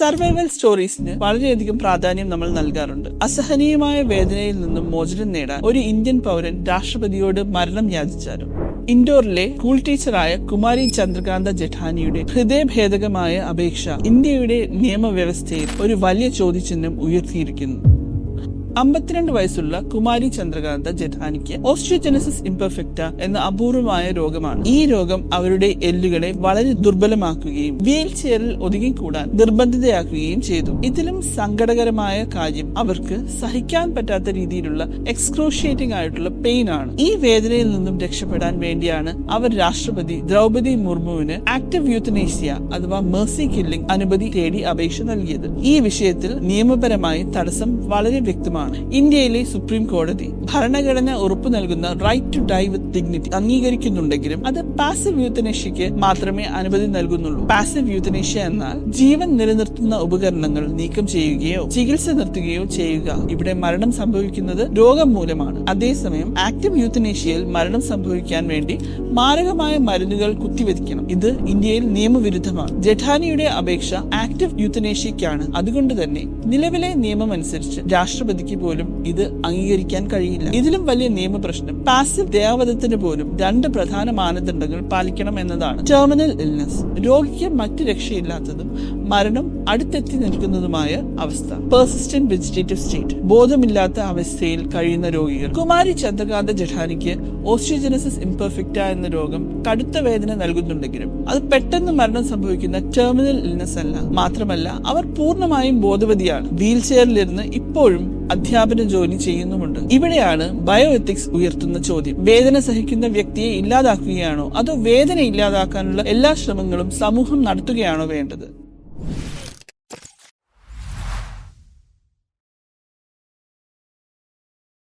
Survival സ്റ്റോറീസിന് വളരെയധികം പ്രാധാന്യം നമ്മൾ നൽകാറുണ്ട്. അസഹനീയമായ വേദനയിൽ നിന്നും മോചനം നേടാൻ ഒരു ഇന്ത്യൻ പൗരൻ രാഷ്ട്രപതിയോട് മരണം യാചിച്ചാലും ഇൻഡോറിലെ സ്കൂൾ ടീച്ചറായ കുമാരി ചന്ദ്രകാന്ത ജഠാനിയുടെ ഹൃദയഭേദകമായ അപേക്ഷ ഇന്ത്യയുടെ നിയമവ്യവസ്ഥയിൽ ഒരു വലിയ ചോദ്യചിഹ്നം ഉയർത്തിയിരിക്കുന്നു. 52 വയസ്സുള്ള കുമാരി ചന്ദ്രകാന്ത ജഠാനിക്ക് ഓസ്റ്റിയോജെനസിസ് ഇംപെർഫെക്റ്റ എന്ന അപൂർവമായ രോഗമാണ്. ഈ രോഗം അവരുടെ എല്ലുകളെ വളരെ ദുർബലമാക്കുകയും വീൽ ചെയറിൽ ഒതുങ്ങിക്കൂടാൻ നിർബന്ധിതയാക്കുകയും ചെയ്തു. ഇതിലും സങ്കടകരമായ കാര്യം അവർക്ക് സഹിക്കാൻ പറ്റാത്ത രീതിയിലുള്ള എക്സ്ക്രൂഷിയേറ്റിംഗ് ആയിട്ടുള്ള പെയിൻ ആണ്. ഈ വേദനയിൽ നിന്നും രക്ഷപ്പെടാൻ വേണ്ടിയാണ് അവർ രാഷ്ട്രപതി ദ്രൗപദി മുർമുവിന് ആക്റ്റീവ് യൂത്തനേഷ്യ അഥവാ മേഴ്സി കില്ലിംഗ് അനുമതി തേടി അപേക്ഷ നൽകിയത്. ഈ വിഷയത്തിൽ നിയമപരമായി തടസ്സം വളരെ വ്യക്തമാണ്. ഇന്ത്യയിലെ സുപ്രീം കോടതി ഭരണഘടന ഉറപ്പു നൽകുന്ന right to die with dignity അംഗീകരിക്കുന്നുണ്ടെങ്കിലും അത് പാസീവ് യൂത്തനേഷ്യക്ക് മാത്രമേ അനുമതി നൽകുന്നുള്ളൂ. പാസീവ് യൂത്തനേഷ്യ എന്നാൽ ജീവൻ നിലനിർത്തുന്ന ഉപകരണങ്ങൾ നീക്കം ചെയ്യുകയോ ചികിത്സ നിർത്തുകയോ ചെയ്യുക. ഇവിടെ മരണം സംഭവിക്കുന്നത് രോഗം മൂലമാണ്. അതേസമയം ആക്റ്റീവ് യൂത്തനേഷ്യയിൽ മരണം സംഭവിക്കാൻ വേണ്ടി മാരകമായ മരുന്നുകൾ കുത്തിവെക്കണം. ഇത് ഇന്ത്യയിൽ നിയമവിരുദ്ധമാണ്. ജഠാനിയുടെ അപേക്ഷ ആക്റ്റീവ് യൂത്തനേഷ്യക്കാണ്. അതുകൊണ്ട് തന്നെ നിലവിലെ നിയമം അനുസരിച്ച് രാഷ്ട്രപതിക്ക് പോലും ഇത് അംഗീകരിക്കാൻ കഴിയില്ല. ഇതിലും വലിയ നിയമപ്രശ്നം പാസീവ് ദയാവധത്തിന് പോലും 2 പ്രധാന മാനദണ്ഡങ്ങൾ പാലിക്കണം എന്നതാണ്. ടെർമിനൽ ഇൽനസ്, രോഗിക്ക് മറ്റു രക്ഷയില്ലാത്തതും മരണം അടുത്തെത്തി നിൽക്കുന്നതുമായ അവസ്ഥ. പെർസിസ്റ്റന്റ് വെജിറ്റേറ്റീവ് സ്റ്റേറ്റ്, ബോധമില്ലാത്ത അവസ്ഥയിൽ കഴിയുന്ന രോഗികൾ. കുമാരി ചന്ദ്രകാന്ത ജഠാനിക്ക് ഓസ്റ്റിയോജെനസിസ് ഇംപെർഫെക്റ്റ എന്ന രോഗം കടുത്ത വേദന നൽകുന്നുണ്ടെങ്കിലും അത് പെട്ടെന്ന് മരണം സംഭവിക്കുന്ന ടെർമിനൽ ഇൽനസ് അല്ല. മാത്രമല്ല അവർ പൂർണ്ണമായും ബോധവതിയാണ്. വീൽ ചെയറിലിരുന്ന് ഇപ്പോഴും അധ്യാപന ജോലി ചെയ്യുന്നുമുണ്ട്. ഇവിടെയാണ് ബയോ എത്തിക്സ് ഉയർത്തുന്ന ചോദ്യം. വേദന സഹിക്കുന്ന വ്യക്തിയെ ഇല്ലാതാക്കുകയാണോ അതോ വേദന ഇല്ലാതാക്കാനുള്ള എല്ലാ ശ്രമങ്ങളും സമൂഹം നടത്തുകയാണോ വേണ്ടത്?